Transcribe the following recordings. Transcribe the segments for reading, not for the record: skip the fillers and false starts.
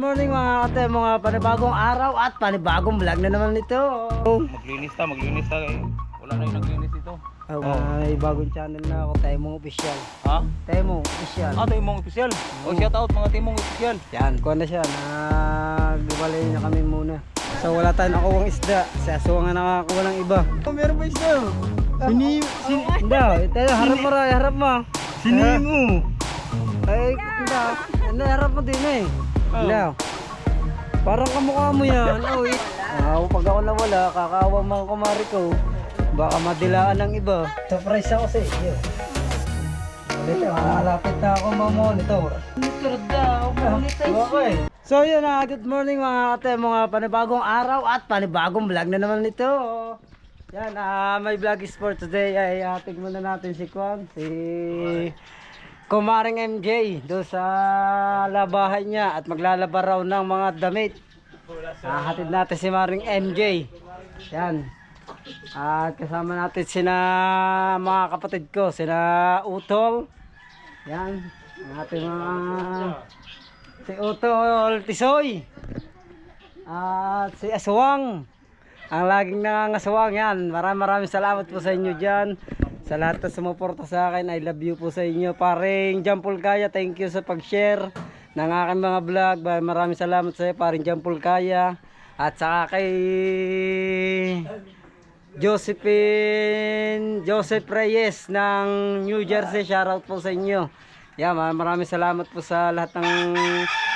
Morning mga kate, mga panibagong araw at panibagong vlog na naman ito. Maglinis ta eh. Wala na yung naglinis dito. May bagong channel na ako, Temong Official. Ha? Temong Official. Timong Official. Shout out mga Timong Official. Yan, kuha na siya. Nagbibalay na kami muna. So wala tayong nakuha ng isda. Sa aswang na nakakuha ng iba. Meron ba isda? Hindi, tayo harap mo. Sini mo. Ay, hindi, harap mo din eh. Hindi. Parang kamukha mo yan. Pag ako nawala, kakawa mga kumari ko. Baka madilaan ng iba. Surprise ako sa iyo. Dito, malapit na ako mamonitor. Monitor daw, okay. So yun na, good morning mga ate, mga panibagong araw at panibagong vlog na naman nito. Yan, may vlog is for today. Ay ating muna natin si Kwan, si Kumaring MJ doon sa labahan niya at maglalaba raw ng mga damit. Hatid natin si Maring MJ. Yan. At kasama natin sina mga kapatid ko, sina Utol. Yan. Ang ating mga si Utol Tisoy. At si Aswang. Ang laging nangangaswang yan. Maraming salamat po sa inyo dyan. Sa lahat na sumuporta sa akin, I love you po sa inyo. Paring Jampol Kaya, thank you sa pag-share ng aking mga vlog. Maraming salamat sa iyo, paring Jampol Kaya. At saka kay Joseph Reyes ng New Jersey, shoutout po sa inyo. Yeah, maraming salamat po sa lahat ng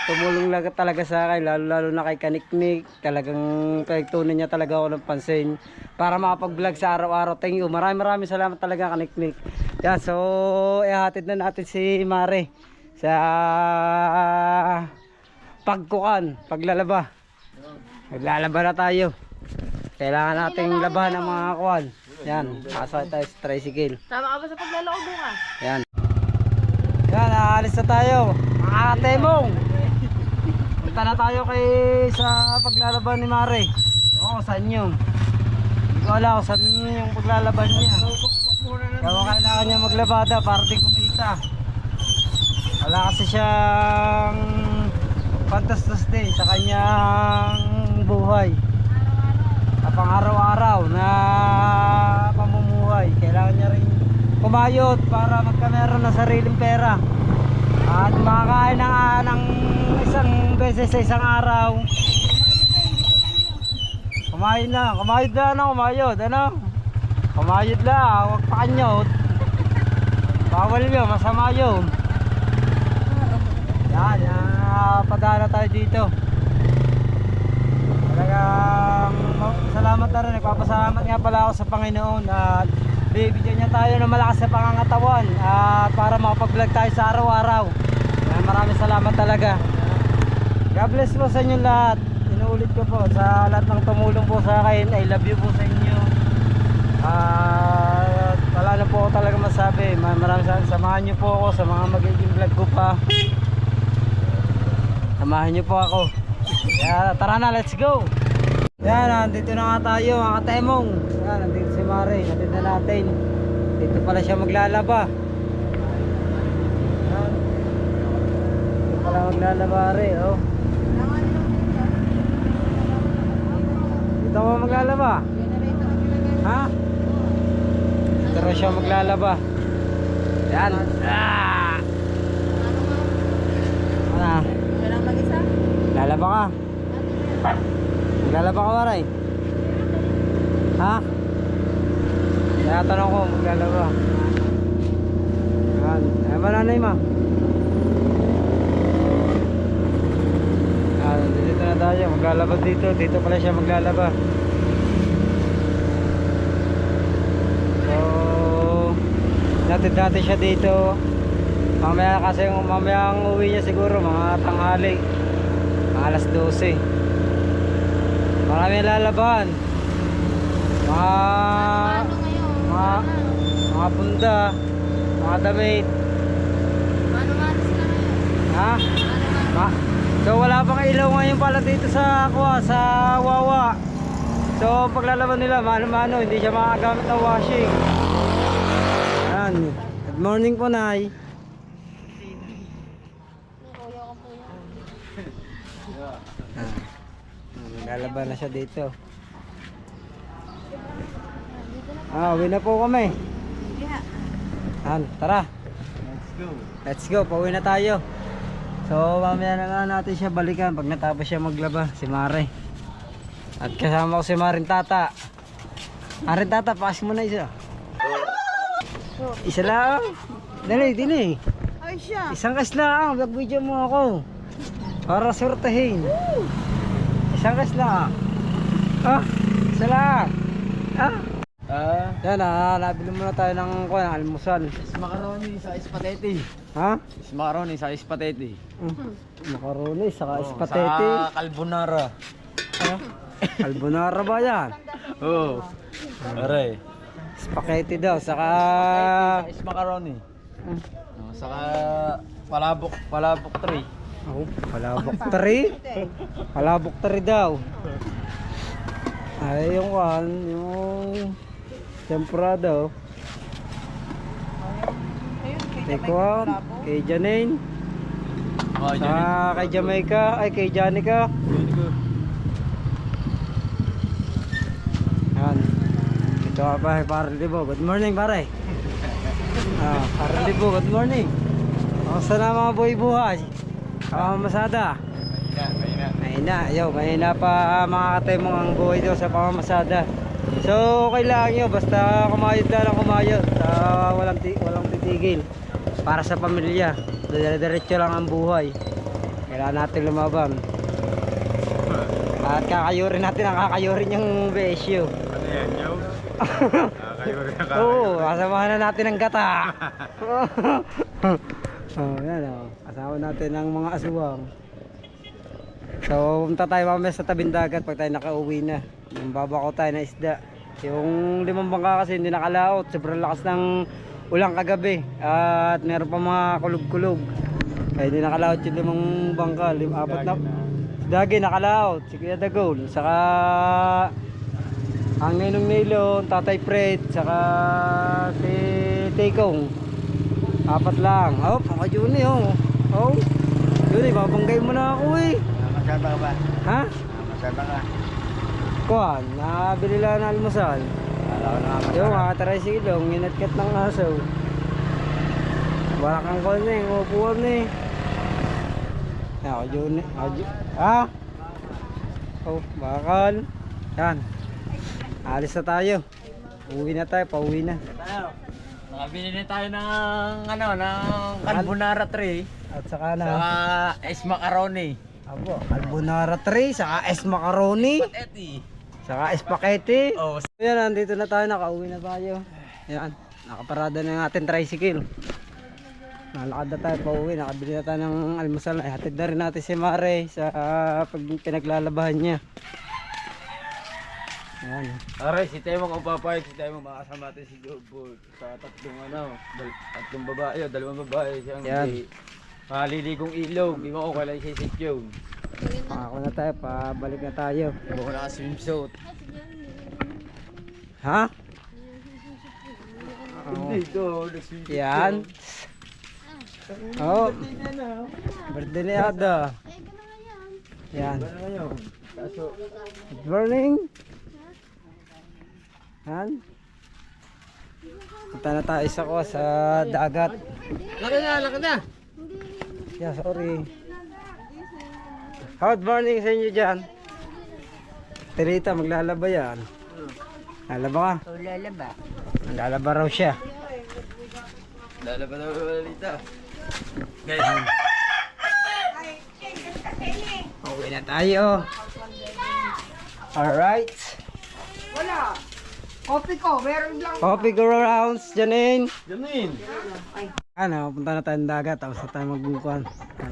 tumulong talaga sa akin, lalo na kay Kaniknik. Talagang pagtunan niya talaga ako ng pansin para makapag-vlog sa araw-araw. Thank you. Maraming salamat talaga Kaniknik. Yeah, so ihatid na natin si Mare sa paglalaba. Maglalaba na tayo. Kailangan nating labahan ng mga kuwan. Yan, asal tayo sa tricycle. Tama ka ba sa paglalakad ka? Yan. Yan, aalis na tayo. Mga Temong. Punta na tayo sa paglalaban ni Mare. Oo, saan yun? Hindi ko alam kung saan yung paglalaban niya. Kaya kailangan niya maglabada para di kumita. Wala kasi siyang fantastos day sa kanyang buhay. Pang araw-araw na pamumuhay. Kailangan niya rin kumayod para magkameron ng sariling pera. At makakain ng isang beses sa isang araw. Kumayod na, kumayod. Ano? Kumayod lang, huwag pa kanyot. Bawal yun, masama yun. Yan, padala tayo dito. Talagang salamat na rin, nagpapasalamat nga pala ako sa Panginoon at bibigyan niya tayo ng malakas sa pangangatawan at para makapag-vlog tayo sa araw-araw. Maraming salamat talaga. God bless po sa inyo lahat. Inuulit ko po sa lahat ng tumulong po sa akin. I love you po sa inyo. At wala na po ako talaga masabi. Maraming salamat. Samahan niyo po ako sa mga magiging vlog ko pa. Samahan niyo po ako. Kaya tara na, let's go. Yan, nandito na nga tayo mga Temong. Yan, nandito si Mare, nandito na natin. Dito pala siya maglalaba. Yan. Dito pala maglalaba rin, oh. Dito ako maglalaba. Ha? Dito rin siya maglalaba. Yan. Ano? Siya lang mag-isa? Lalaba ka? Maglalaba ka Maray? Ha? Kaya tanong ko, maglalaba. Yan. Ay ba nanay ma? Yan, dito na tayo. Maglalaba dito. Dito pala siya maglalaba. So, natin siya dito. Mamaya kasi mamaya ang uwi niya siguro mga tanghali. Mga alas 12. Marami lalaban. Mga bunda, mga damit. Mano-mano sila ngayon. Ha? So wala pang ilaw ngayon pala dito sa Wawa. So paglalaban nila mano-mano, hindi siya makagamit ng washing. Yan. Good morning po, Nay. Lalaban na siya dito. Uwi na po kami. Tara. Let's go, pauwi na tayo. So mamaya na nga natin siya balikan pag natapos siya maglaba, si Mare. At kasama ko si Maring Tata. Maring Tata, pass mo na isa. Isa lang. Dili. Ay siya. Isang kas lang, mag-video mo ako. Para sortehin. Isang kas lang. Isa lang. Yan nabili muna tayo ng almusal. Macaroni sa spaghetti. Ha? Macaroni sa spaghetti. Macaroni, saka spaghetti. Sa carbonara. Carbonara ba yan? Oo. Aray. Spaghetti daw, saka... Macaroni. Saka palabok 3. Palabok 3? Palabok 3 daw. Ay, yung tempura daw. Ikaw, kay Janine. Saka kay Jamaica, ay kay Janica. Yan. Ito ka pa, Parang Libo. Good morning, pare. Parang Libo, good morning. Kamusta na mga buhay-buhay? Pamamasada. Mahina pa makakatay mo ang buhay daw sa pamamasada. So, okay lang yun. Basta kumayod lang ang kumayod. Walang titigil. Para sa pamilya. Diretso lang ang buhay. Kailangan natin lumabang. At kakayurin natin ang kakayurin yung BSU. Ano yan, yo? Kakayurin na Oo, kasamahan na natin ang gata. Yan kasama natin ang mga aswang. So, punta tayo mamaya sa tabing dagat pag tayo nakauwi na. Yung babako tayo na isda. Yung 5 bangka kasi hindi nakalaot. Sobrang lakas ng ulang kagabi. At meron pa mga kulog-kulog. Kaya hindi nakalaot yung 5 bangka. 4 na. Si Dagi nakalaot. Si Kuya Dagol. Saka ang Ninong Nilon, Tatay Fred. Saka si Tekong. 4 lang. Mga Juni Juni, babanggay mo na ako eh. Masaba ka ba? Ha? Masaba ka. Kuhan, nabili lang ng almusal. Yung makataray silong, inatkat ng aso. Barakang ko na eh, upuan na eh. Ako Juni. Ha? Bakal. Yan. Alis na tayo. Uwi na tayo, pauwi na. Nakabili na tayo ng carbonara 3. At saka na. Saka macaroni. Carbonara 3, saka macaroni. Spaghetti. Saka spaghetti. Oh. Yan, nandito na tayo, nakauwi na tayo. Yan, nakaparada na yung ating tricycle. Nalakad na tayo pauwi, nakabili na tayo ng almusal. Ay, hatid na rin natin si Mare sa pag pinaglalabahan niya. Yan. Aray, si Temo kung papayag, si Temo makasama natin si Jobo sa tatlong babae, 2 babae siyang Yan. maliligong ilog, di mo ko kailan sisit yun. Ako na tayo, pabalik na tayo. Buko na swimsuit. Ha? Hindi ito, nag-swimsuit. Yan. Birthday ni Ada. Yan. Good morning. Yan. Punta na tayo sa dagat. Laki na. Yeah, sorry. Good morning sa inyo dyan. Tirita, maglalaba yan. Lalaba ka? Lalaba. Lalaba raw siya. Lalaba na balita. Guys, Uwi na tayo. Alright. Wala. Coffee ko, meron lang. Coffee go rounds, Janine. Jamin. Punta na tayo ng dagat. Tapos na tayo magbukuhan.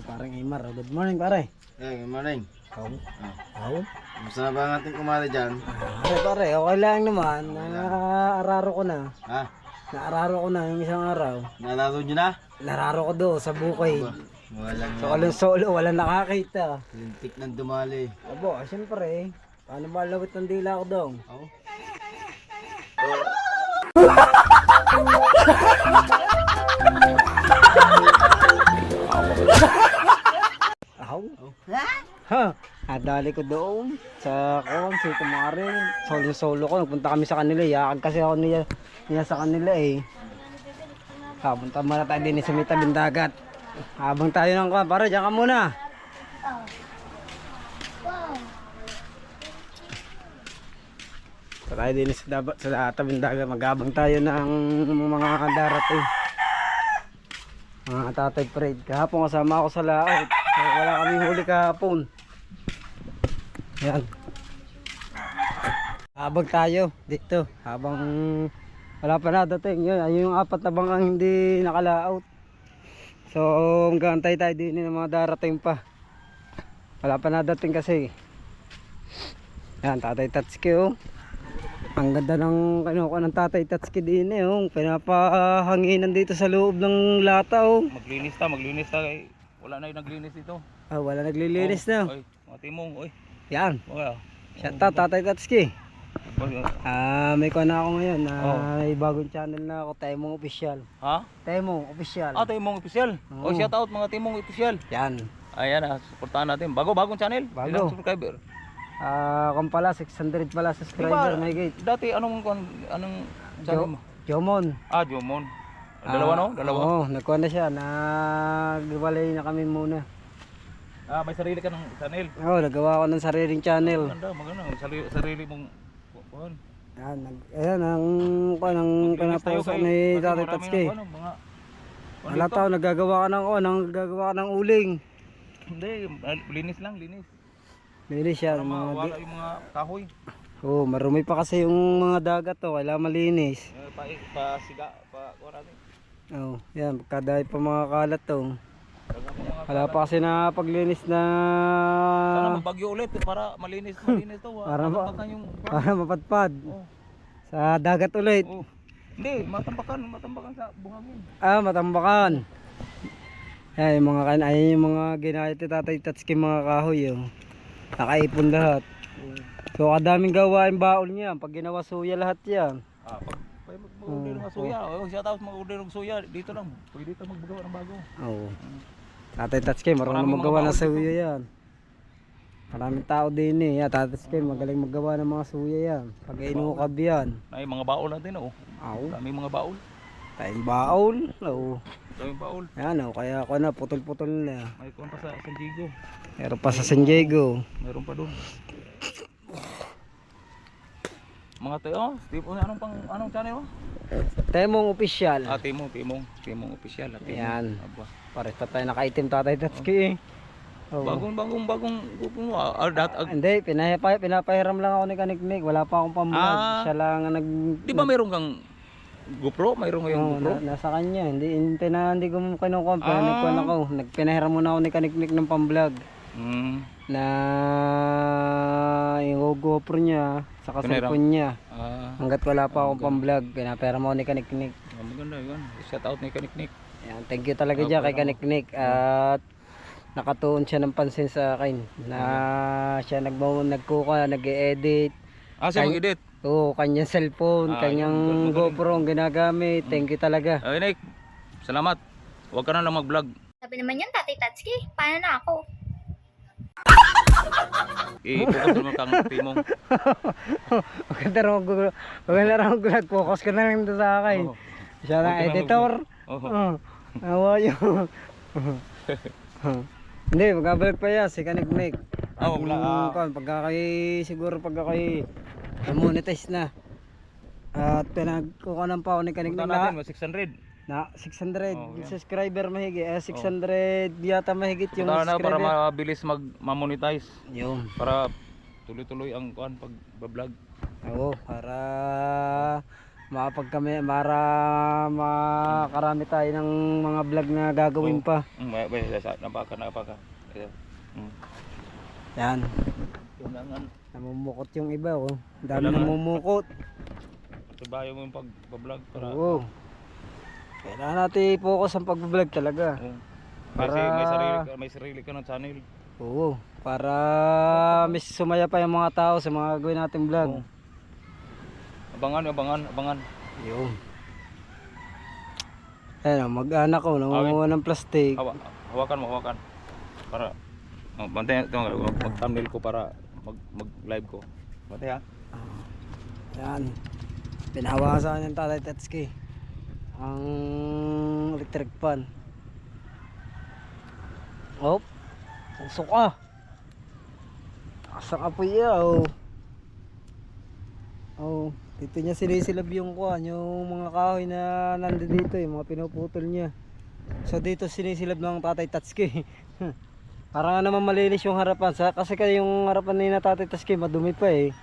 Parang Imar. Good morning, pare. Good morning. Gusto na ba ang ating kumari dyan? Pare, okay lang naman. Naararo ko na. Ha? Naararo ko na yung isang araw. Nalaro nyo na? Nararo ko doon sa bukay. Walang Solo, walang nakakita. lintik ng dumali. Abo, siyempre. Paano malawit ng dila ko doon? Oo. Nadali ko doon sa si Tumarin. Solo ko. Nagpunta kami sa kanila. Yakag kasi ako niya sa kanila eh. Punta muna tayo din sa may tabing dagat. Habang tayo ng kuwan. Para dyan ka muna. Punta tayo din sa tabing dagat. Magabang tayo ng mga darating. Mga tatay Fred. Kahapon kasama ako sa laot. Wala kaming huli kahapon. Yan. Habang tayo dito, habang wala pa nadating, yun, ayun yung apat na bangkang hindi nakalaot. So, magantay tayo din ng mga darating pa. Wala pa nadating kasi. Yan, Tatay Tatsuki oh. Ang ganda ng kinuha ng Tatay Tatsuki din eh oh. Pinapahanginan dito sa loob ng lata oh. Maglinis ta kay wala na yung naglinis dito. Wala naglilinis na. Oy, mga timong, oy. Yan. Okay. Shout out Tatay Tatsuki. May kuha na ako ngayon. May bagong channel na ako, Temong Official. Ha? Temong Official. Timong official. Oo. Shout out mga timong official. Yan. Ayan, supportahan natin. Bagong channel. Bago. Ilang subscriber? Kung pala 600 pala subscriber, may gate. Dati anong channel mo? Jomon. Jomon. Dalawa no? Dalawa. Oo, nagkuha na siya. Nagwalay na kami muna. May sarili ka ng channel. Oo, nagawa ko ng sariling channel. Maganda. Sarili mong kuhan. Ayan, ang pinapost ni Tatay Tatsuki. Wala tao, nagagawa ka ng uling. Hindi, linis lang, linis. Linis siya. Wala yung mga kahoy. Oo, marumi pa kasi yung mga dagat to, kailangan malinis. Pasiga, natin. Oo, yan, pagkadahil pa mga kalat to. Wala pa kasi na paglinis na Sana magbagyo ulit para malinis to. Para yung para mapadpad Oh. sa dagat ulit. Oh. Hindi, matambakan sa buhangin. Matambakan. Ay, ayun yung mga ginaya ni Tatay Tatsuki mga kahoy oh. Nakaipon lahat. So kadaming gawain baon niya pag ginawa suya lahat yan. Pag mag-order ng suya, shout out mag-order ng suya dito lang. Pwede dito magagawa ng bago. Oo. Tatay Tatsuki marunong Maraming magawa mga ng baon suya yan. Maraming tao din eh. Tatay Tatsuki magaling maggawa ng mga suya yan. Pag inukab yan. Ay, mga baol natin oh. Daming mga baol. Tayong baol. Oo. Daming baol. Yan oh, kaya ako na putol-putol na. May kuwan pa sa San Diego. Meron pa sa San Diego. Meron pa doon. Mga tayo, anong channel mo? Temong Official. Timong official. Yan. Pares pa tayo nakaitim Tatay Tatsuki eh. Oo. Bagong grupo mo. Hindi, pinapahiram lang ako ni Kaniknik. Wala pa akong pamblog. Siya lang ang Di ba meron kang GoPro? Mayroon ngayong GoPro? Nasa kanya. Hindi ko kinukumpara. Nagpinahiram muna ako ni Kaniknik ng pamblog. Na yung GoPro niya sa cellphone niya. Hanggat wala pa akong pamblog, pinapahiram ako ni Kaniknik. Maganda yun. Shout out ni Kaniknik. Yan, thank you talaga dyan kay Kaniknik. At nakatuon siya ng pansin sa akin na siya nagkuka, nag-edit. Siya mag-edit? Oo, kanyang cellphone, kanyang GoPro ang ginagamit. Thank you talaga. Nick, salamat. Huwag ka na lang mag-vlog. Sabi naman yan, Tatay Tatsuki, paano na ako? I-focus naman kang timong. Maganda rin mag-vlog. Focus ka na lang sa akin. Siya na editor. Awa yun. Hindi, magkabalik pa yan si Kaniknik. Siguro pagka kayo monetize na. At pinagkukunan pa ako ni Kaniknik natin, 600. na 600 subscriber mahigit. 600 yata mahigit yung subscriber. Para mabilis mag-monetize. Yun. Para tuloy-tuloy ang pag-vlog. Oo, para makarami tayo ng mga vlog na gagawin pa. Napaka. Yan. Namumukot yung iba oh. Ang dami namumukot. Sabayan mo yung pag-vlog para. Oo. Kailangan natin i-focus ang pag-vlog talaga. Kasi may sarili ka ng channel. Oo. Para mas sumaya pa yung mga tao sa mga gawin nating vlog. Abangan. Yun. Ayan, mag-anak ko, nangunguha ng plastic. Hawakan mo. Para Oh, bantay ito, mag-thumbnail ko para mag-live ko. Bantay ha. Yan. Pinahawasan ng Tatay Tatsuki ang electric fan. Oh, usok ah. Asa ka po yaw. Oh, dito niya sinisilab yung kuhan, yung mga kahoy na nandito dito, yung mga pinuputol niya. So dito sinisilab ng Tatay Tatsuki. Para nga naman malinis yung harapan kasi yung harapan ni na Tatay Tatsuki madumi pa eh.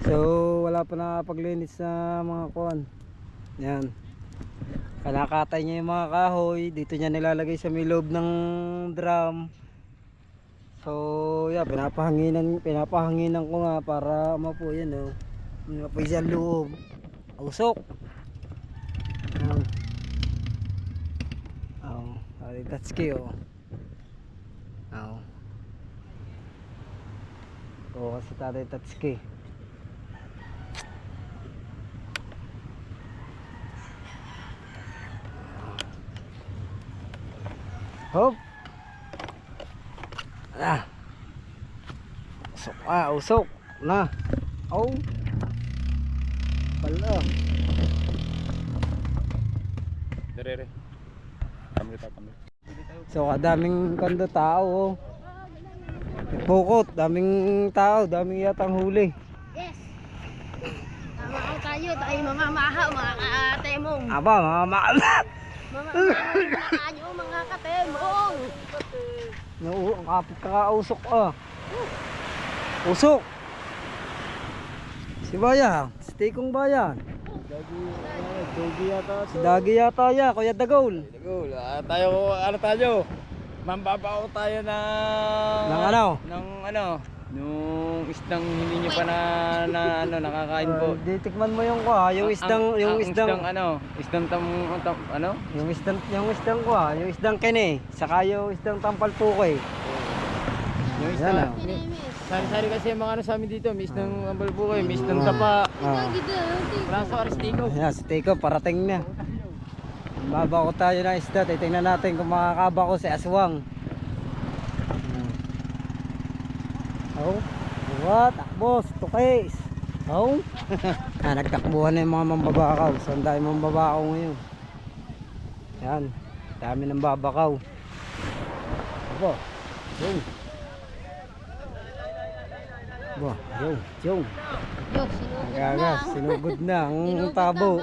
So wala pa nakapaglinis sa mga kuhan. Yan. Kalakatay niya yung mga kahoy, dito niya nilalagay sa may loob ng drum. So yeah, pinapahanginan ko nga para mapo yan oh. Mapoy sa loob. Usok. Yan. Oh, Tatay Tatsuki oh. Oh. Oo, kasi Tatay Tatsuki. Hop. Ah. Usok usok. Na. Oh. Bala. Dere. Kami. So kadaming kando tao oh. Bukot, daming tao, daming yatang huli. Yes. Tama tayo mamamaha mga katemong. Aba, mamamahal. Mamamaha mga katemong. No, ang kapit kakausok ah. Usok. Si Bayan, si Tikong Bayan. Si Dagi yata ya, Kuya Dagol. Tayo. Mambabaw tayo nung isdang hindi nyo pa nakakain po. Ditikman mo yung yung isdang yung isdang kene, saka yung isdang tampal pukoy. Yung Yan, sari-sari kasi yung mga sa amin dito, may isdang tampal pukoy, may isdang tapa. Braso Aristigo. Yan, si Tiko parating na. Babako tayo ng isda, titingnan natin kung makakabako si Aswang. Oh, what? Takbos, tukis. Oh. Nagtakbuhan na yung mga mambabakaw. Saan tayo mambabakaw ngayon? Yan, dami ng babakaw. Aba, yung. Aba, yung. Agagas, sinugod na ang tabo.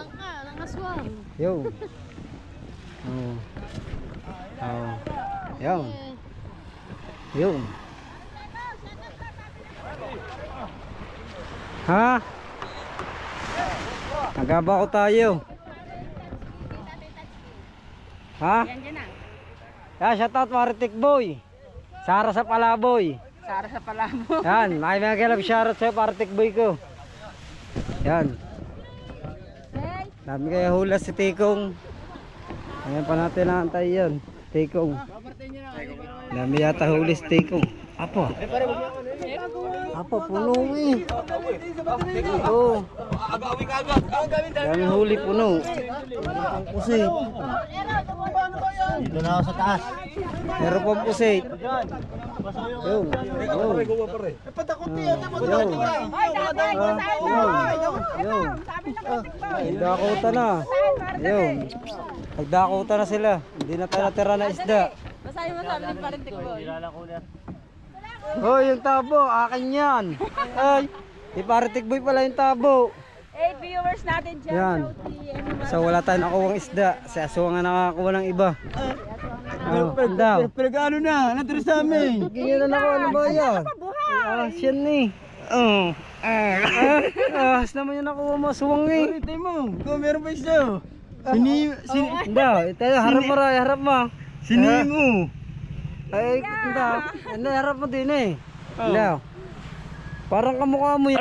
Yung. Oh. Oh. Yung. Yung. Ha? Nagaba ko tayo. Ha? Yeah, shout out Maritik Boy. Sara sa Palaboy. Sara sa palamo. Yan, may mga kalab shoutout sa Maritik Boy ko. Yan. Dami kaya hula si Tikong. Ayan pa natin naantay yan. Tikong. Dami yata huli si Tikong. Apo. Apo, puno eh. Oo. Dami huli puno. Pusit. Dito na ako sa taas. Meron pang pusit. Yung. Nagdakutan na. Yung. Nagdakutan na sila. Hindi na tayo natira na isda. Basahin mo sabi ni Parintik Boy. Oh, yung tabo, akin yan. Ay, si Paritik Boy pala yung tabo. 8 viewers natin dyan. Yan. So wala tayong nakuwang isda. Si Aswang nga nakakuha ng iba. Daw. Pero gaano na, natira sa amin. Ganyan na nakuha ng bayan. Siyan ni. Naman yung nakuha mo, Aswang eh. Tayo mo, kung meron pa isa. Daw, tayo harap mo rin, harap mo. Sini mo. Ay, hindi, harap mo din eh. Daw. Parang kamukha mo yan.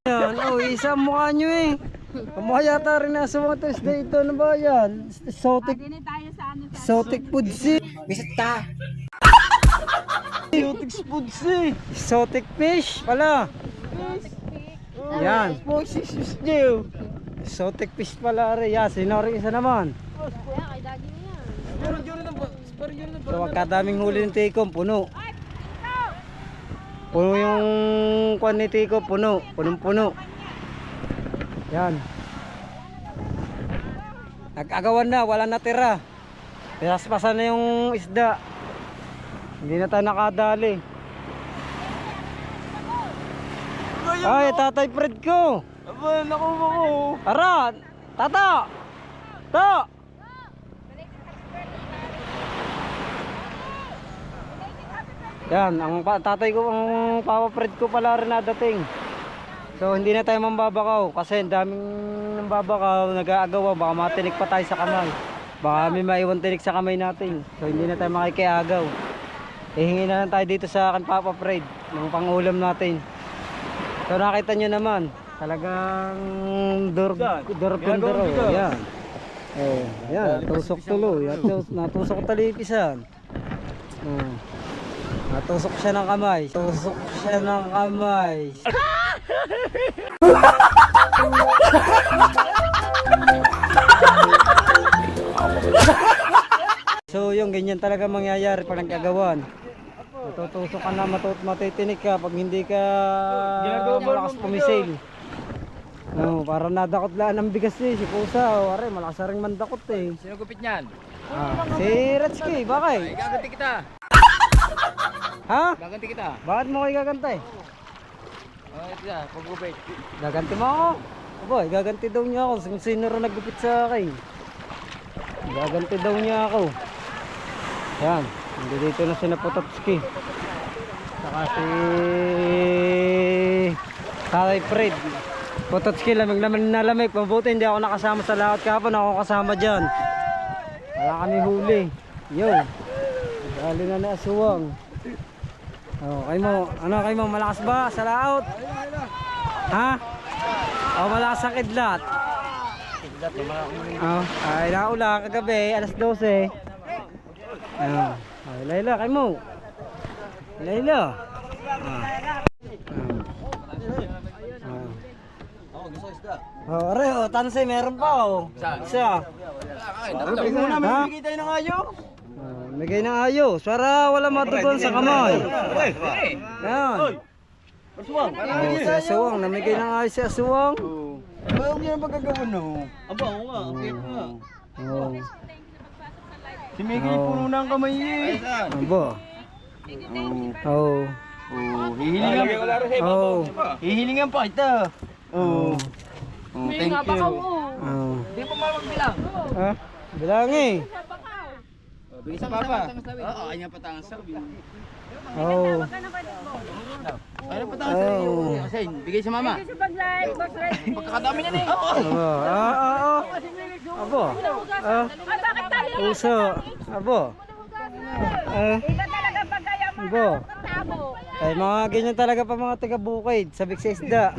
Yan, oh, isa mukha nyo eh. Kamukha yata rin nasa mga Tuesday ito na ba yan? Exotic, exotic foods eh. Bisita. Exotic foods eh. Exotic fish pala. Yan. exotic fish pala rin. Yan, sino rin isa naman. So, kadaming huli ng tikom, puno. Puno yung kwan ni tikom, puno. Punong-puno. Yan. Nag-agawan na, wala natira. Pinaspasan na yung isda. Hindi na tayo nakadali. Ay, Tatay Fred ko. Aba, nakuha ko. Ara, tata. To. Yan, ang tatay ko, ang Papa Fred ko pala rin nadating. So hindi na tayo mambabakaw kasi ang daming nambabakaw, nag-aagawa, baka matinik pa tayo sa kamay. Baka may maiwan tinik sa kamay natin. So hindi na tayo makikiagaw. Ihingi na lang tayo dito sa akin Papa Fred ng pangulam natin. So nakita nyo naman, talagang durog-duro. Yan. Eh, yan, natusok tuloy. Natusok talipisan. Natusok siya ng kamay. Tusok siya ng kamay. So yung ganyan talaga mangyayari pag nagkagawan. Matutusok ka na, matitinik ka pag hindi ka malakas pumisil. No, para nadakot lang ang bigas niya, si Pusa. O, are, malakas na rin mandakot eh. Sino gupit niyan? Si Retsky, bakit? Gaganti kita. Ha? Gaganti kita. Bakit mo kayo gagantay? Ito na, pagupit. Gaganti mo ako? Aboy, gaganti daw niya ako kung sino rin naggupit sa akin. Gaganti daw niya ako. Yan, hindi dito na si Napotopski. Saka si Tatay Fred. Pototski, lamig naman na lamig. Mabuti hindi ako nakasama sa lahat kahapon. Ako kasama dyan. Wala kami huli. Yo. Dali na na asuwang. Oh, kayo mo, ano kayo mo, malakas ba sa laot? Ha? O malakas ang kidlat? Oh, ay naula kagabi, alas 12. Oh, ay Layla, kayo mo. Layla. Oh, are, oh, tansay, meron pa oh. Isa. Ha? Bigay tayo ng ayo. Bigay ng ayos para wala matugon sa kamay. Yan. Aswang. Si Aswang, namigay ng ayos si Aswang. Huwag niyo na pagkagawa no. Aba, oo nga. Okay nga. Oh. Si Miggy puno na ang kamay eh. Abo. Oh. Hihilingan. Oh. Hihilingan pa ito. Oh. Thank you. Oh. Hindi pa mamagbilang. Ha? Bilang eh. Bigay sa papa. Oo, kanya patang sabi. Oh. Ano patang sabi? Asin, bigay sa mama. Pagkakadami na eh. Abo. Puso. Abo. Abo. Ay mga ganyan talaga pa mga taga Bukid, sabik sa isda.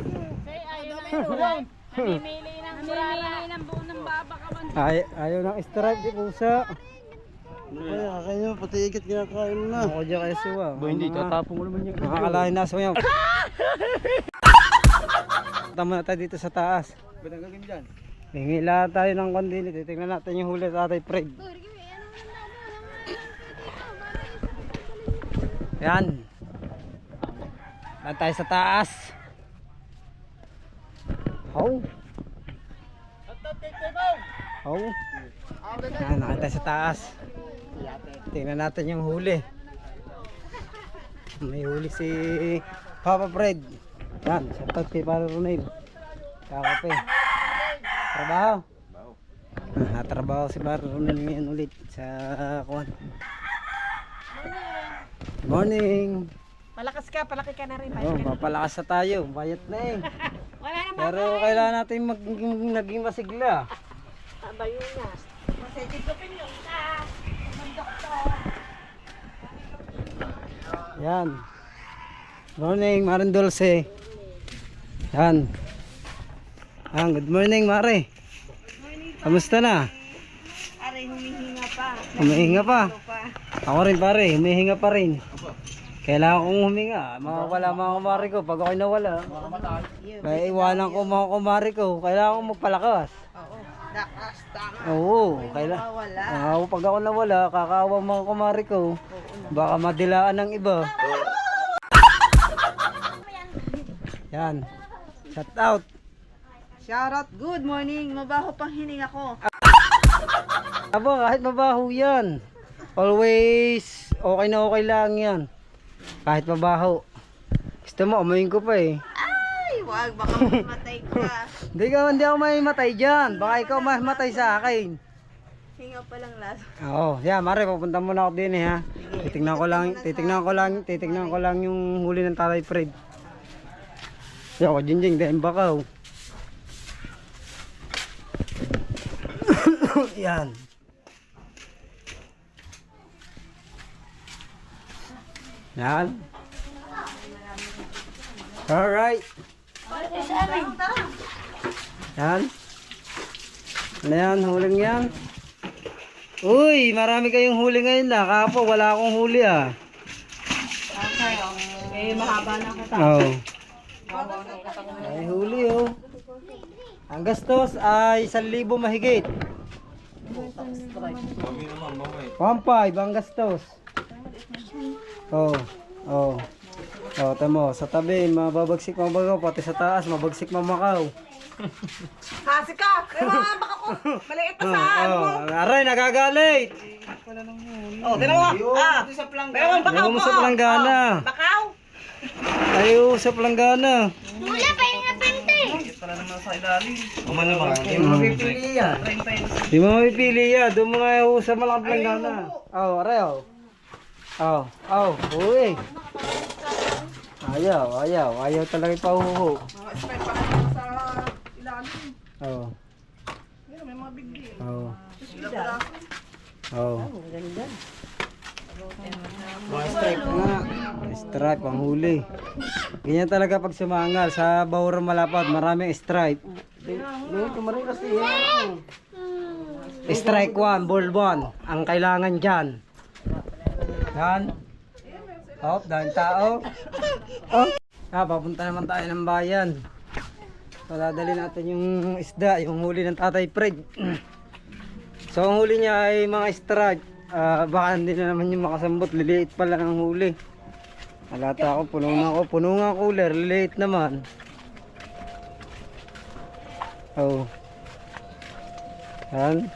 Ayaw ng stripe di pusa. Kaya kayo, pati ikit kinakain na. Ako dyan kaya suwa. Hindi, tatapong mo naman yung Nakakalahin na suwa. Tama na tayo dito sa taas. Ba't ang gagawin dyan? Hingila tayo ng kondili. Titignan natin yung huli Tatay Fred. Yan. Yan tayo sa taas. How? How? Yan, nakita sa taas. Tingnan natin yung huli. May huli si Papa Fred. Yan, shoutout kay Paro Ronel. Kakape. Trabaho. Trabaho si Paro Ronel ngayon ulit sa kuwan. Morning. Malakas ka, palaki ka na rin. Oh, papalakas na tayo. Bayat na eh. Wala na Pero kailangan natin naging masigla. mabayo na. Masitipin yung isa. Yan. Morning, Maring Dulce. Yan. Good morning, Mare. Kamusta na? Aray, humihinga pa. Humihinga pa. Ako rin pare, humihinga pa rin. Kailangan kong huminga. Mawawala mga kumari ko. Pag ako'y nawala, may iwanan ko mga kumari ko. Kailangan kong magpalakas. Oo. Dakas, tama. Oo, kailangan. Wala. Pag ako nawala, kakaawa mga kumari ko. Baka madilaan ng iba. Yan. Shout out. Shoutout, good morning. Mabaho pang hininga ko. Aba, kahit mabaho yan. Always okay na okay lang yan. Kahit mabaho. Gusto mo, amuyin ko pa eh. Ay, wag. Baka mamatay ka. Hindi ako may matay dyan. Baka ikaw mas matay sa akin. Hinga pa lang last. Oo, yan, Mare, pupunta muna ako din eh ha. Titignan ko lang yung huli ng Tatay Fred. Yan ako, Jinjing, dahil bakaw. Yan. Yan. Alright. Yan. Ano yan, huling yan. Uy, marami kayong huli ngayon na. Kapo, wala akong huli ah. Okay, eh, mahaba na kita. Oo. Ay, huli oh. Ang gastos ay 1,000 mahigit. 1,500 ang gastos. Oh. Oh, tamo, sa tabi mababagsik mabagaw, pati sa taas mabagsik mamakaw. Kasi ka! Kaya mga baka ko! Maliit pa sa Aray, nagagalit. Oh, dalawa! Meron bakaw Ayaw mo sa planggana. Bakaw! Ayaw sa planggana. Wala pa yung napente. Hindi mo mapipili yan. Hindi mo mapipili yan. Doon mo nga sa malaking planggana. Oh, aray oh. Uy. Ayaw talaga ipahuho. Mga spend pa naman sa ilalim. Oh. Meron, may mga bigli. Ganda. Strike nga. Strike ang huli. Ganyan talaga pag sumangal sa Bawra Malapad, maraming strike. Strike 1, ball 1 ang kailangan dyan. Yan. Hop, dahil tao. Papunta naman tayo ng bayan. So, dadali natin yung isda, yung huli ng Tatay Fred. So, ang huli niya ay mga strike. Baka hindi na naman yung makasambot, liliit pala ang huli. Alata ako, puno nga cooler, liliit naman. Oh. Yan.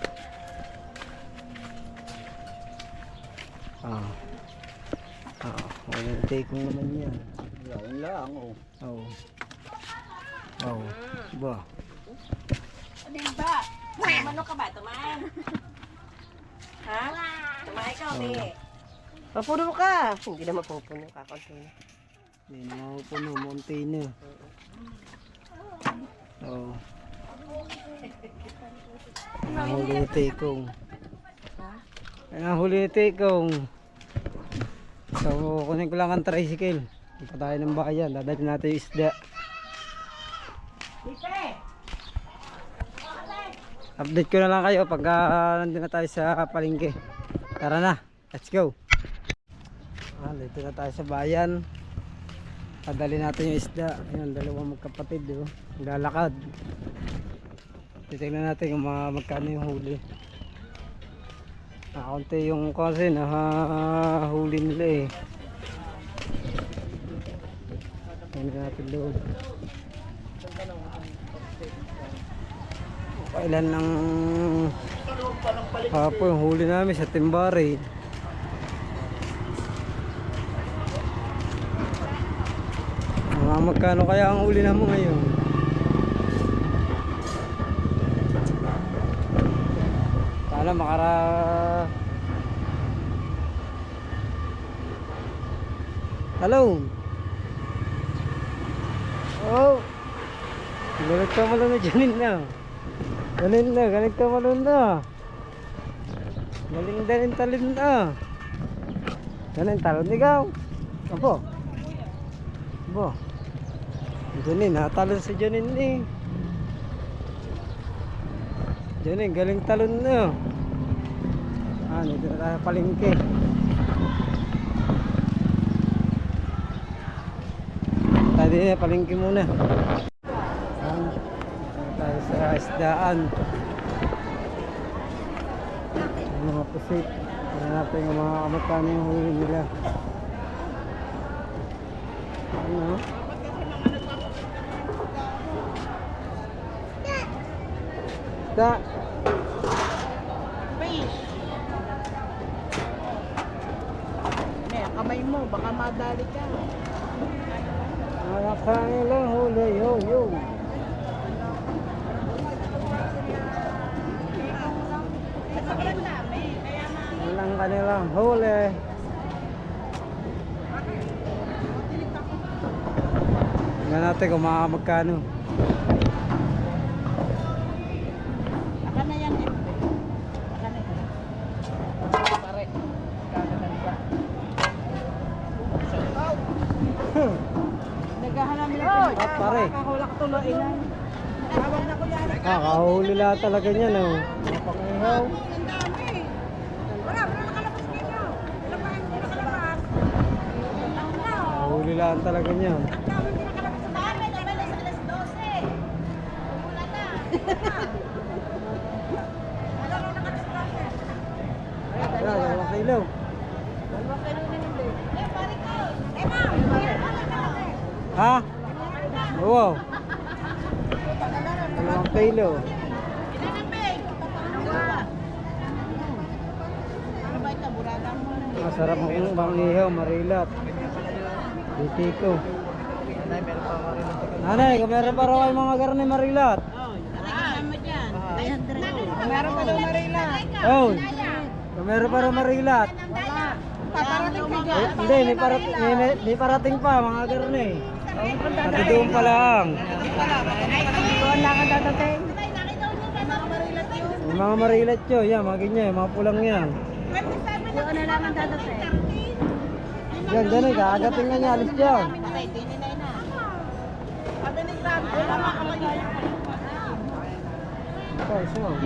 Take ko naman yan. Yan lang, Ba. Diba? Mano ka ba? Tumahan. Ha? Tumahan ka, di. Mapuno ka. Hindi na mapupuno ka. Hindi na mapupuno, monte na. Ang huli ni Tekong. Ang huli ni Tekong. So, kunin ko lang ang tricycle. Punta tayo ng bayan. Dadalhin natin yung isda. Update ko na lang kayo pag nandun na tayo sa palengke. Tara na, let's go. Dito na tayo sa bayan. Dadalhin natin yung isda. Ayan, dalawang magkapatid. Lalakad. Titignan natin kung magkano yung huli. Nakakunti yung kasi huli nila eh. Tingnan natin doon. Kailan ng hapon yung huli namin sa Timbari. Magkano kaya ang huli namin ngayon? Sana Hello. Oh. Galit ka malo na dyan na. Galit ka malo na. Galing talin na. Galing talon ikaw. Apo. Janin, natalon si Janin eh. Janin, galing talon na. Dito na tayo palengke. Hindi na, palengke muna. Yan. Tayo sa isdaan. Yung mga pusit. Tignan natin yung mga kamagkano yung huli nila. Ano? Da. Kamay mo, baka madali ka. Nakakailang huli, yo, yo. Walang kanilang huli. Tingnan natin kung magkano. Baka na yan eh. Baka na yan. Pare. Kagaganda. Naghahanap nila. Ah, pare. Kakahulak tuloy na. Tawag na ko yan. Kahuli lahat talaga niyan, oh. Mga pangihaw. Ang dami. Wala nakalabas dito. Labahan ko nakalabas. Kahuli lahat talaga niyan. Ang dami din nakalabas sa dami. Naman sa alas 12. Wala na. Wala na nakalabas sa dami. Yan, 2 kilo. Dalawang kilo na nila. Eh, pare ko. Eh, ma'am. Ha? Oo. 2 kilo. Masarap ang bangihaw, marilat. Bitiko. Nanay, kung meron pa raw kayo mga garne marilat. Meron pa daw marila. Oh. Kung meron pa raw marilat. Paparating ka dyan. Hindi, may parating pa mga garne. Pati doon pa lang. Doon lang ang dadating. May mga marilat yun, yan, mga ganyan, mga pulang yan. Doon na lang ang dadating. Yan, ganun, kaagating nga niya, alis dyan. Patay, tininay na. Sabi ni Sam, wala makakalayo. Okay, so.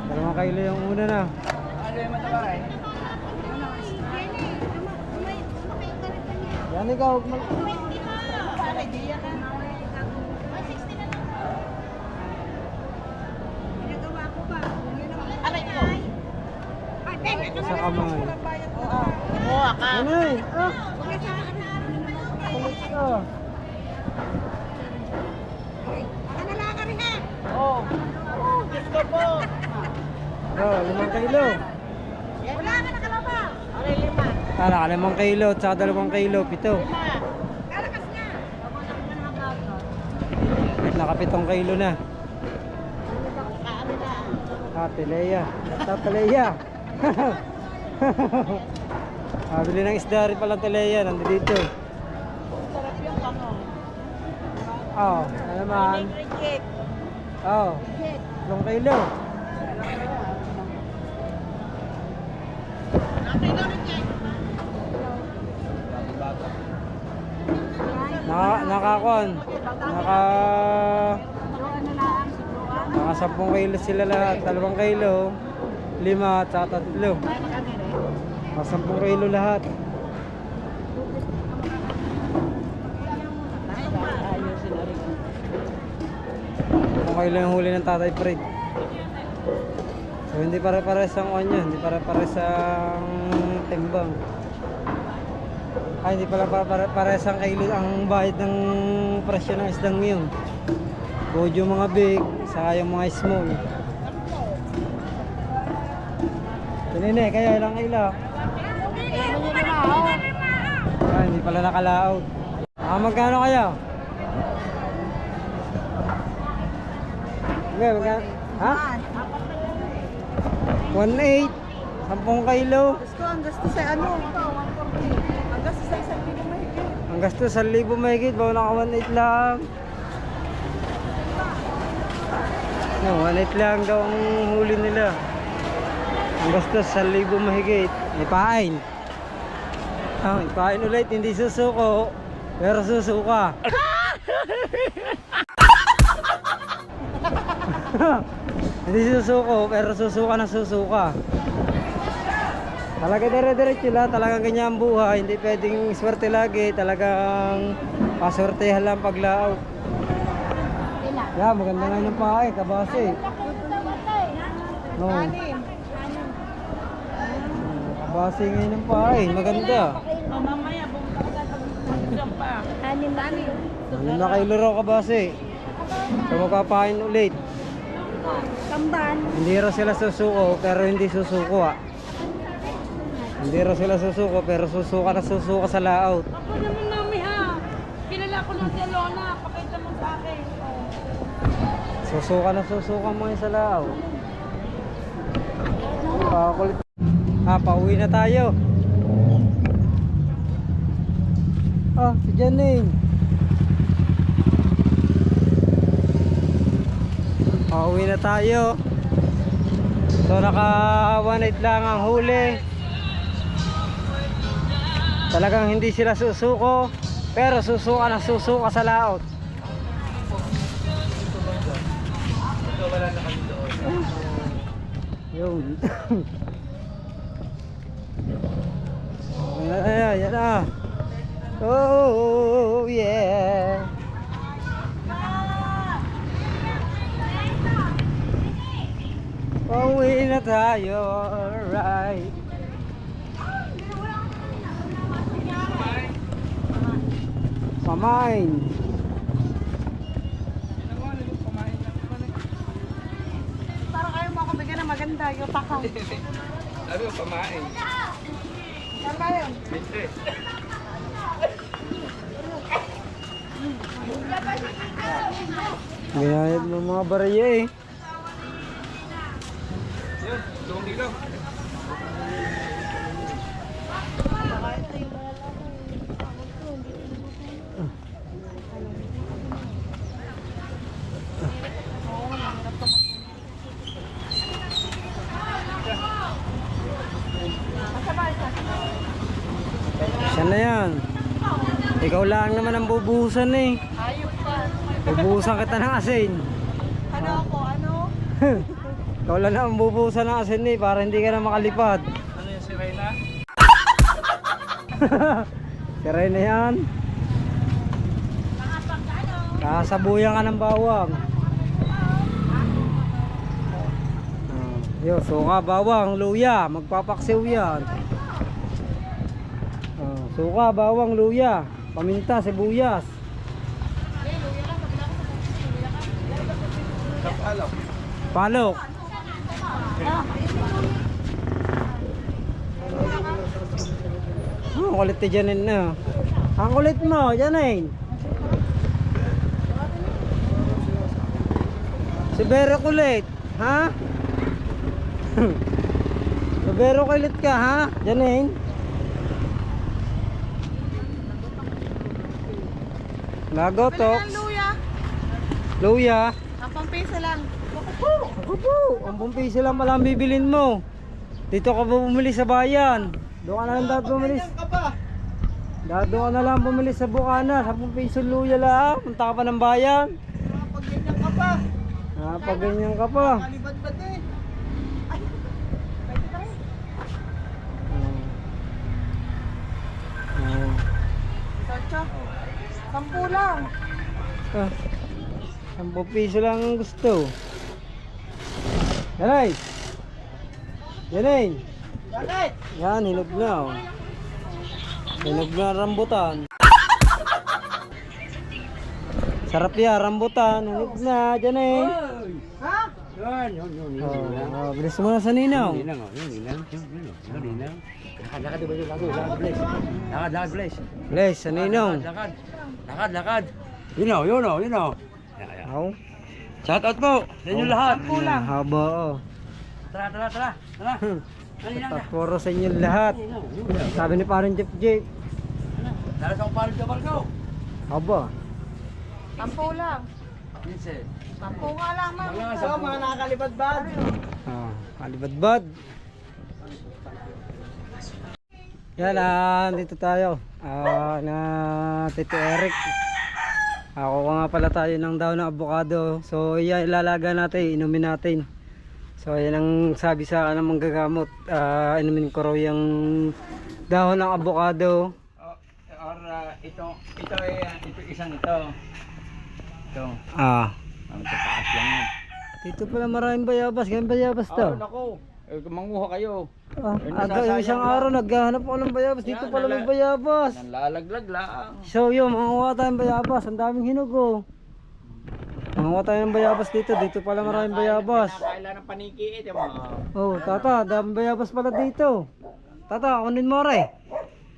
Dalawang kilo yung una na. Yan ikaw, Aray ko. sa kamay. Oo, ka. Ano eh? Ah! Kulit ka. Oo. Gusto po. Oh, 5 kilo. Wala ka nakalaba. Aray, 5. Ah, naka 5 kilo at saka 2 kilo, 7. Kalakas na. Naka 7 kilo na. Kaano na. Ah, Teleya. Basta Teleya. Bili ng isda rin palang Teleya, nandito. Sarap yung kamo. Oh, ano naman? Cricket. Oh, 2 kilo. Nakakon. Naka 10 kilo sila lahat. 2 kilo, 5 at saka 3. Naka 10 kilo lahat. Kung kilo yung huli ng Tatay Fred. So hindi pare-pares ang onyo, hindi pare-pares ang timbang. Ay, hindi pala pare-pares ang kilo ang bayad ng presyo ng isdang yun. Bojo mga big, saka yung mga small. Tinine, kaya ilang kilo? Ay, hindi pala nakalaot. Ah, magkano kaya? Okay, magkano? Ha? 1.8, 10 kilo. Gusto ang gasto sa ano? Ang gasto sa 1 kilo mahigit. Ang gasto 1,000 mahigit, bawa naka 1.8 lang. No, 1.8 lang daw ang huli nila. Ang gasto 1,000 mahigit. Ipain. Ah, ipain ulit, hindi susuko. Pero susuka. Hindi susuko, pero susuka na susuka. Talaga dire-diretso lang, talagang ganyan ang buhay. Hindi pwedeng swerte lagi, talagang paswertehan lang paglaaw. Yeah, maganda nga yung pahay, kabase. No. Kabase ngayon ng pahay, maganda. Ano na kayo laro kabase? So magpapahin ulit. Kamban. Hindi raw sila susuko, pero hindi susuko ah. Hindi raw sila susuko, pero susuka na susuka sa layout. Ako naman namin ha. Kilala ko lang si Alona. Pakita mo sa akin. Susuka na susuka mo yung sa layout. Kulit. Pauwi na tayo. Si Janine. Pauwi na tayo. So naka 1-8 lang ang huli. Talagang hindi sila susuko, pero susuka na susuka sa laot. Yun. Yan na. Oh yeah. Pauwi na tayo, alright. Pamain. Parang ayaw mo ako bigyan ng maganda. Yung takaw. Sabi mo, pamain. Saan kayo? Bitre. Ginayad mo mga barya eh. Yun, 2 kilo. Siya na yan. Ikaw lang naman ang bubuhusan eh. Ayok ka. Bubuhusan kita ng asin. Ano ako? Ano? Ikaw lang naman bubuhusan ng asin eh, para hindi ka na makalipad. Ano yung si Reyna? Siray na yan. Kasabuyan ka ng bawang. Yo, suka, bawang, luya. Magpapaksiw yan. Suka, bawang, luya. Paminta, sibuyas. Kapalok. Palok. Ang kulit ni Janine na. Ang kulit mo, Janine. Si Vero kulit, ha? Si Vero kulit ka, ha? Janine. Lagotox. Luya. Luya. 10 piso lang. Ako po, ang piso lang pala ang bibilin mo. Dito ka ba bumili sa bayan? Doon ka na lang dapat bumili. Doon ka na lang bumili sa Bukana. 10 piso luya lang. Punta ka pa ng bayan. Pag ganyan ka pa. Pag ganyan ka pa. Kalibad-bad eh. Ay. Pwede ka rin. Sacha. 10 lang. 10 piso lang ang gusto. Yanay! Yanay! Bakit? Yan, hinog na oh. Hinog na rambutan. Sarap yan, rambutan. Hinog na, Janay. Ha? Bilis mo na sa ninaw. Lakad, Blaze. Bilis, sa ninaw. Lakad. Yun o. Aw. Shout out po sa inyo lahat. Haba oh. Tara. Taporo sa inyo lahat. Sabi ni parang Jeff. Tara sa kumparin sa barko. Haba. 10 lang. Vincent. 10 nga lang man. Mga nakakalibad-bad. Kalibad-bad. Yan, dito tayo. Na Tito Eric. Ako nga pala tayo ng daon ng avocado. So yan ilalaga natin, inumin natin. So yan ang sabi sa akin ng manggagamot. Inumin ko raw yung dahon ng avocado. Or ito isang ito. Ito. Ang taas lang yan. Dito pala maraming bayabas. Ganyan bayabas to. Nako. Manguha kayo. Yung isang araw naghahanap ako ng bayabas. Dito pala may bayabas. Nanlalaglag lang. So yun, manguha tayong bayabas. Ang daming hinog oh. Manguha tayo ng bayabas dito. Dito pala maraming bayabas. Kailan ng paniki ito mga. Oh, tata, daming bayabas pala dito. Tata, kunin mo rin.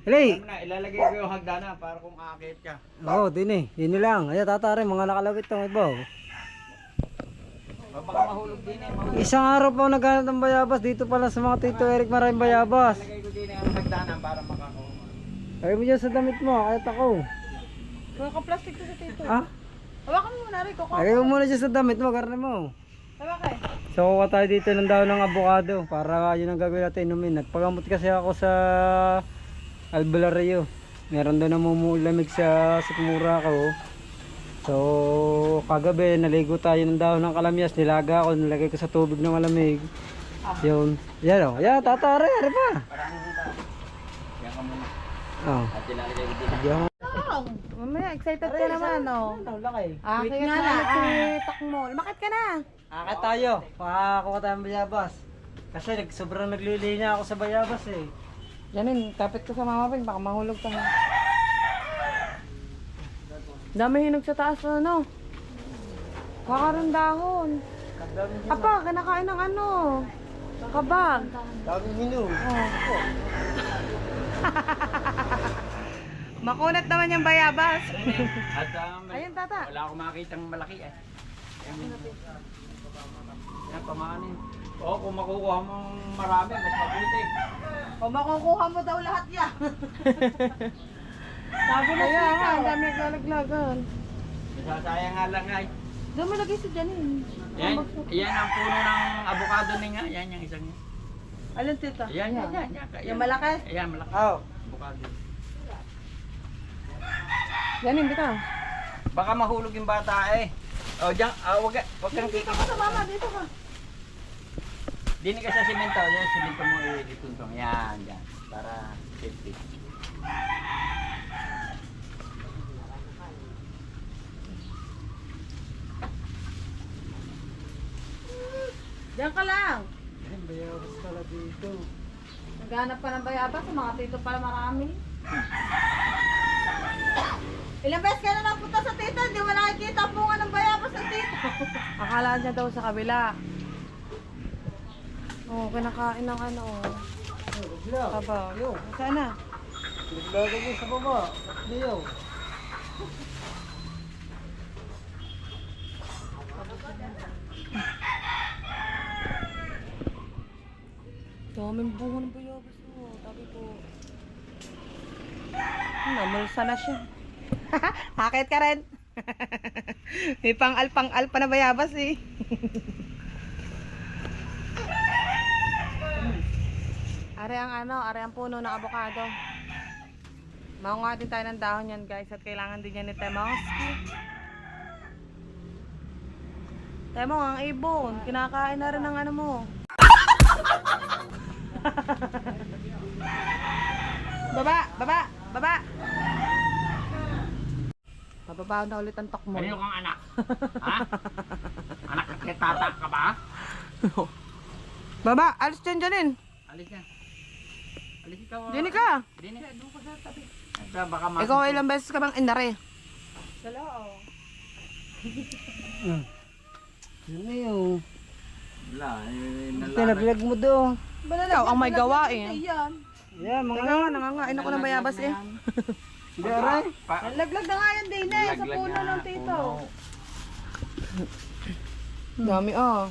Hili. Ilalagay ko yung hagdanan para kung aakit ka. Oo, din eh. Yun lang. Ayan, tata rin. Mga nakalawit tong iba. Oh. Baka mahulog din eh. Isang araw pa ako naghanap ng bayabas. Dito pala sa mga Tito Eric maraming bayabas. Ilalagay ko din ang hagdanan para makakuha. Ayaw mo dyan sa damit mo. Kahit ako. Naka-plastic to sa tito. Ha? Hawakan mo muna rin ko. Ayaw mo muna dyan sa damit mo. Karne mo. Hawakan. So kuha tayo dito ng daon ng avocado para yun ang gagawin natin inumin. Nagpagamot kasi ako sa Albulario. Meron doon namumulamig sa sikmura ko. So kagabi naligo tayo ng daon ng kalamyas. Nilaga ako, nilagay ko sa tubig na malamig. Yun. Yan o. Yan, tatare. Ari pa. Yan ka muna. Oh. At ilalagay ko din. Yan. Mamaya, excited ka naman, no? Ano, laki. Wait nga na, si mo. Lumakit ka na. Akit tayo. Makakuha tayo ng bayabas. Kasi sobrang naglilinya ako sa bayabas eh. Janin, tapit ko sa mama Ping, baka mahulog ka. Dami hinog sa taas na, no? Kakaroon dahon. Apa, kinakain ng ano? Kabag. Daming hinog. Oh. Makunat naman yung bayabas. At Ayun, tata. wala akong makitang malaki eh. Yan, pamanin. Oo, kung makukuha mong marami, mas mabuti. O makukuha mo daw lahat yan. Sabi na siya. Ang dami naglalaglagan. Sasayang nga lang ay. Doon mo lagay si Janine. Yan ang puno ng avocado na nga. Yan yung isang yan. Alin tita? Yan. Yung malaki? Yan, malaki. Oh. Avocado. Janine, bitaw. Baka mahulog yung bata eh. O, diyan, wag kang Dito ka sa mama, dito ka. Dini ka sa simento. Yan, simento mo ituntong. Yan, yan. Para safety. Diyan ka lang. Ayun, bayabas pala dito. Naghanap ka ng bayabas, sa mga tito pala marami. Ilang beses ka na napunta sa tito, hindi mo nakikita ang bunga ng bayabas sa tito. Akala niya daw sa kabila. Oo, kinakain ng ano. Bigla. Kaba. Sana. Naglagay mo sa baba. Leo. Daming bunga ng bayabas mo. Tabi po. Namulsa na siya. Hakit ka rin. May pang-al pa na bayabas eh. Are ang puno ng avocado. Maunga din tayo ng dahon yan guys at kailangan din yan ni Temoski. Temong ang ibon, kinakain na rin ng ano mo. Baba. Pababaw na ulit ang tokmo. Kanino kang anak? Ha? Anak at tata ka ba? Baba, alis dyan dyanin. Alis na. Alis ikaw. Dini ka. Dini ka, doon ka sa tabi. At baka Ikaw ilang beses ka bang inare? Yun na yun. Wala, Tinaglag mo doon. Ikaw ang may gawain. Yeah, mga Nangangain ako ng bayabas eh. Hindi, aray. Nalaglag na nga yan din eh, sa puno ng tito. Dami ah.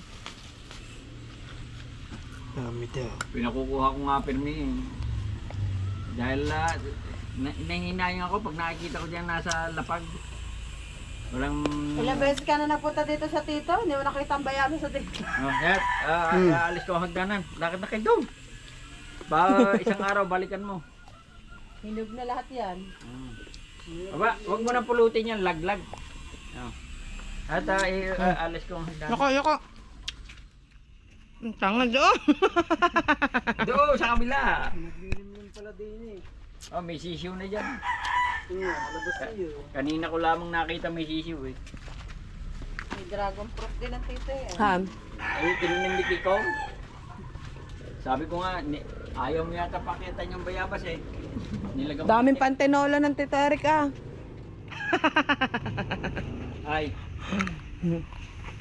Dami daw. Pinakukuha ko nga permi eh. Dahil nahinayang ako pag nakikita ko diyan nasa lapag. Walang... Ilang beses ka na napunta dito sa tito, hindi mo nakita ang bayabas sa tito. Yan, aalis ko ang hagdanan. Lakad na kayo doon. Ba, isang araw balikan mo. Hinog na lahat yan. Aba, wag mo nang pulutin yan, laglag. Oh. At alis ko ang hagdan. Yoko. Ang tanga doon. Doon sa kabila. Naglilimlim pala din eh. Oh, may sisiw na dyan. Labas niyo. Kanina ko lamang nakita may sisiw eh. May dragon fruit din ang tito eh. Ay, tinanimik ko. Sabi ko nga, ayaw mo yata pakitan yung bayabas eh. Nilagam Daming pantenola ng tito Eric ah. Ay,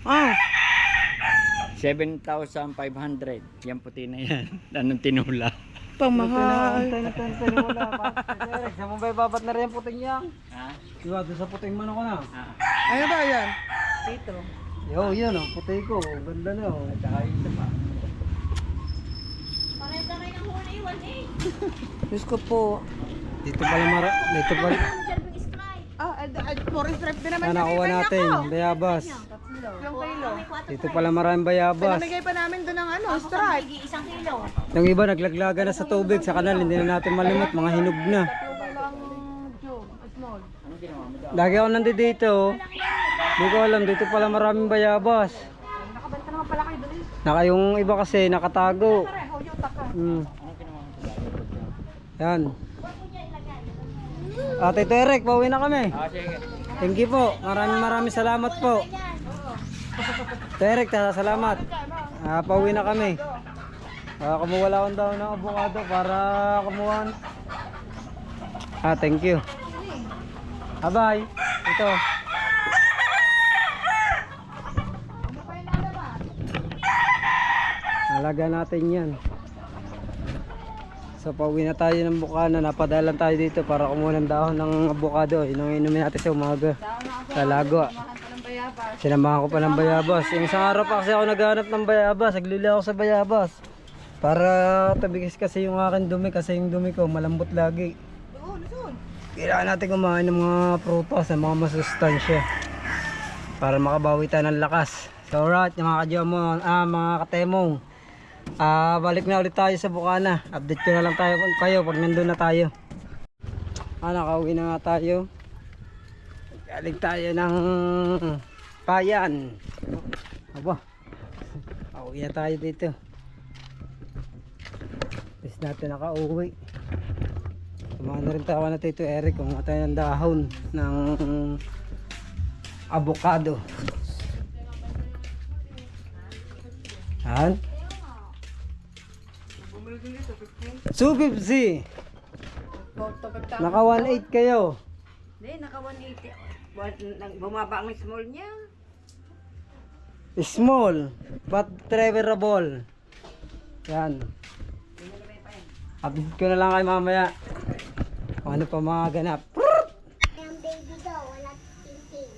Ah. 7,500. Yan puti na yan. Anong tinula? Pamahal. Wala pa. Eric, sa mong babat na rin yung puting yan. Ha? Diba, doon sa puting manok ko na. Ah. Ano ba yan? Tito. Yo, yun oh, puti ko. Ganda na oh. At saka yung isa pa. Diyos ko po. Dito pala Forest drive din naman na nakuha natin, bayabas. yung kilo. Dito pala maraming bayabas. Namigay pa namin doon ng ano, stripe. Yung iba naglaglaga na sa tubig, sa kanal, hindi na natin malimot, mga hinog na. Small. Anong ginawa mo daw? Lagi ako nandito dito. Hindi ko alam, dito pala maraming bayabas. Nakabanta naman pala kayo doon eh. Naka yung iba kasi nakatago. Pareho, yuta ka. Anong ginawa mo daw? Yan. Ate Eric, pauwi na kami. Ah, sige. Thank you po. Maraming salamat po. Eric, salamat. Pauwi na kami. Kumuha lang daw ng avocado para kumuha. Thank you. Bye. Ito. Alaga natin yan. So pauwi na tayo ng Bukana. Napadalan tayo dito para kumuha ng dahon ng avocado. Yun ang inumin natin sa umaga. Sa Lagwa. Sinamahan ko pa ng bayabas. Yung isang araw pa kasi ako naghanap ng bayabas. Naglili ako sa bayabas. Para tabigis kasi yung akin dumi. Kasi yung dumi ko malambot lagi. Kailangan natin kumain ng mga prutas, ng mga masustansya. Para makabawi tayo ng lakas. So alright, mga kadyamo, mga katemong. Balik na ulit tayo sa Bukana. Update ko na lang tayo kayo pag nandun na tayo. Nakauwi na nga tayo. Galing tayo ng Bayan. Aba. Pauwi na tayo dito. Tapos natin nakauwi. Kumain na rin tayo na Tito Eric. Kumain tayo ng dahon ng avocado. Yan. Subibzi. Naka 1.8 kayo. Hindi, naka 180. Bumaba ang small niya. Small but travelable. Yan. Update ko na lang kayo mamaya. Kung ano pa mga ganap. Yung baby daw, wala tintin.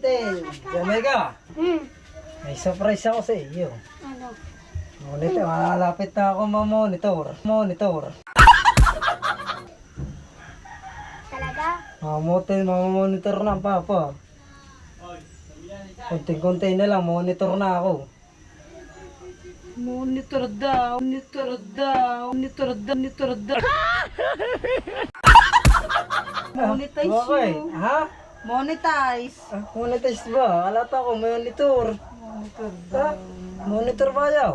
Ten. Jamaica. May surprise ako sa iyo. Ano? Monitor. Malapit na ako monitor. Talaga? Monitor na ang papa. Konting-konti na lang, monitor na ako. Monitor daw. Monetize Okay. you. Ha? Monetize. Monetize ba? Alata ko, monitor. Monitor Ha? Monitor ba yaw?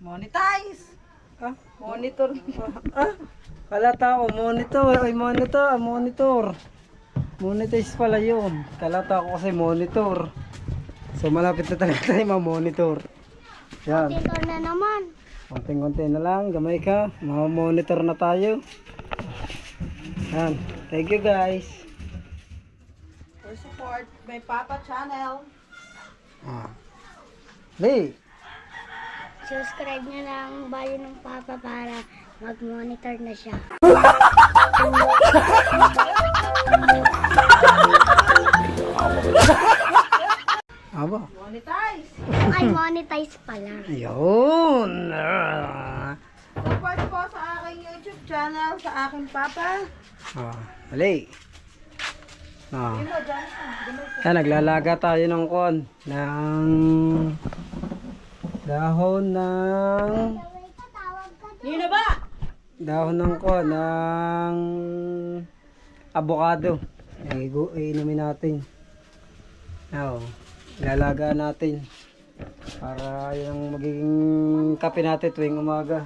Monetize. Ha? Monitor. Kalata ko, monitor. Monetize pala yun. Kalata ko kasi monitor. So malapit na talaga tayo ma-monitor. Yan. Dito na naman. Konting-konti na lang, gamay ka. Ma-monitor na tayo. Yan. Thank you guys. For support by Papa Channel. Lee. Subscribe nyo na ang bayo ng Papa para mag-monitor na siya. Aba. Monetize. Ay, monetize pala. Ayun. Support po sa aking YouTube channel, sa aking Papa. Mali. Yun o, dyan. Yan, naglalaga tayo ng kon. Ng dahon ng Yun na ba? dahon ng kon. Ng avocado. Inumin natin. Oo. Ilalagaan natin. Para yung magiging kape natin tuwing umaga.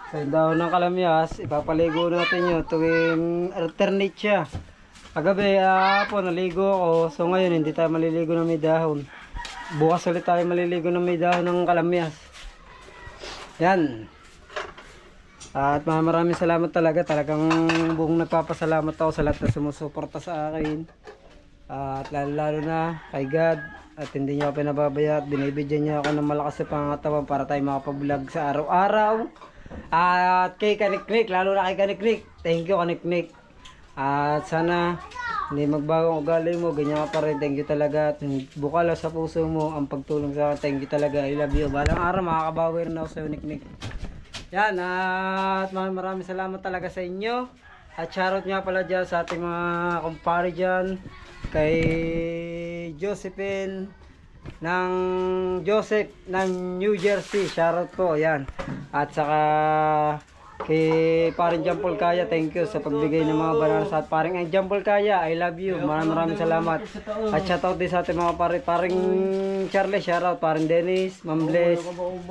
Sa dahon ng kalamyas, ipapaligo natin yun tuwing alternate siya. Kagabi, po naligo ako. So ngayon, hindi tayo maliligo ng may dahon. Bukas ulit tayo maliligo ng may dahon ng kalamyas. Yan. At maraming salamat talaga. Talagang buong nagpapasalamat ako sa lahat na sumusuporta sa akin. At lalo na kay God. At hindi niya ako pinababaya at binibigyan niya ako ng malakas sa pangatawan para tayo makapag-vlog sa araw-araw. At kay Kaniknik, lalo na kay Kaniknik. Thank you Kaniknik. At sana hindi magbago ang ugali mo, ganyan ka pa rin. Thank you talaga. At bukal sa puso mo ang pagtulong sa akin. Thank you talaga. I love you. Balang araw makakabawi rin ako sa Niknik. Yan, at maraming salamat talaga sa inyo. At shoutout nga pala dyan sa ating mga kumpare dyan. Kay Josephine ng Joseph ng New Jersey. Shoutout po, yan. At saka kay paring Jampol Kaya, thank you sa pagbigay ng mga bananas. At paring ang Jampol Kaya, I love you. Maraming salamat. At shoutout din sa ating mga paring Charlie, shoutout. Paring Dennis, Ma'am Bless,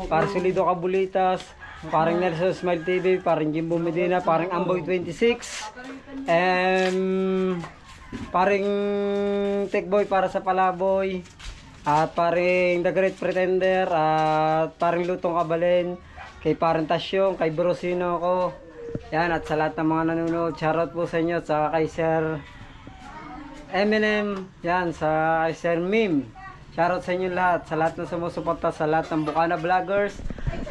paring Solido Kabulitas, paring Nelson Smile TV, paring Jimbo Medina, paring Amboy 26, paring Techboy para sa Palaboy, at paring The Great Pretender, at paring Lutong Kabalen, kay paring Tasyong, kay Brosino ko. Yan, at sa lahat ng mga nanonood, shoutout po sa inyo, at sa kay Sir Eminem, yan, sa kay Sir Mim. Shoutout sa inyo lahat, sa lahat ng sumusuporta, sa lahat ng Bukana Vloggers.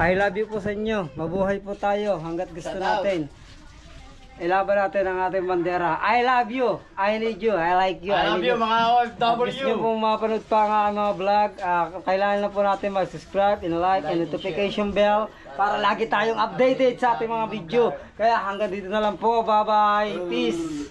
I love you po sa inyo. Mabuhay po tayo hanggat gusto natin. Ilaban natin ang ating bandera. I love you. I need you. I like you. I love you mga Gusto nyo OFW. pong mapanood pa ang aking mga vlog, kailangan na po natin mag-subscribe, like, and notification bell para lagi tayong updated sa ating mga video. Kaya hanggang dito na lang po. Bye-bye. Peace.